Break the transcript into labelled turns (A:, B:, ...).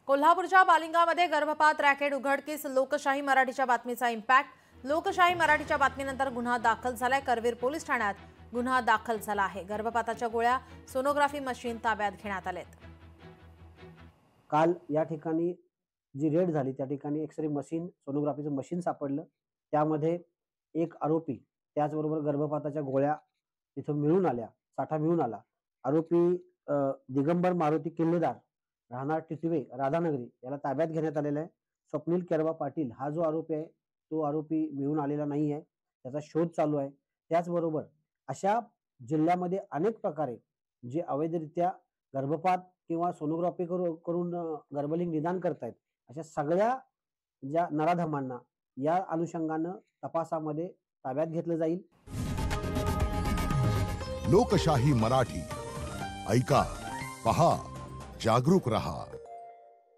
A: कोल्हापूरच्या बालिंगामध्ये गर्भपात रॅकेट उघडकीस, लोकशाही मराठीच्या बातमीचा इम्पॅक्ट। लोकशाही मराठीच्या बातमीनंतर गुन्हा दाखल झालाय। करवीर पोलीस ठाण्यात गुन्हा दाखल झाला आहे। गर्भपाताच्या गोळ्या, सोनोग्राफी मशीन ताब्यात घेण्यात आलेत।
B: काल या ठिकाणी जी रेड झाली त्या ठिकाणी एक्सरे मशीन, सोनोग्राफीचं मशीन सापडलं। त्यामध्ये एक आरोपी त्याचबरोबर गर्भपाताच्या गोळ्या तिथं मिळून आल्या, साठा मिळून आला। आरोपी दिगंबर मारुती किल्लेदार, राहणार टिटवे, राधानगरी याला ताब्यात घेण्यात आलेला आहे। स्वप्नील केरवा पाटील हा जो आरोपी आहे तो आरोपी मिळून आलेला नाही आहे, त्याचा शोध चालू आहे। त्याचबरोबर अशा जिल्ह्यामध्ये अनेक प्रकारे जे अवैधरित्या गर्भपात किंवा सोनोग्राफी करून गर्भलिंग निदान करतायत, अशा सगळ्या ज्या नराधमांना या अनुषंगानं तपासामध्ये ताब्यात घेतलं जाईल।
C: लोकशाही मराठी ऐका, पहा, जागरूक रहा।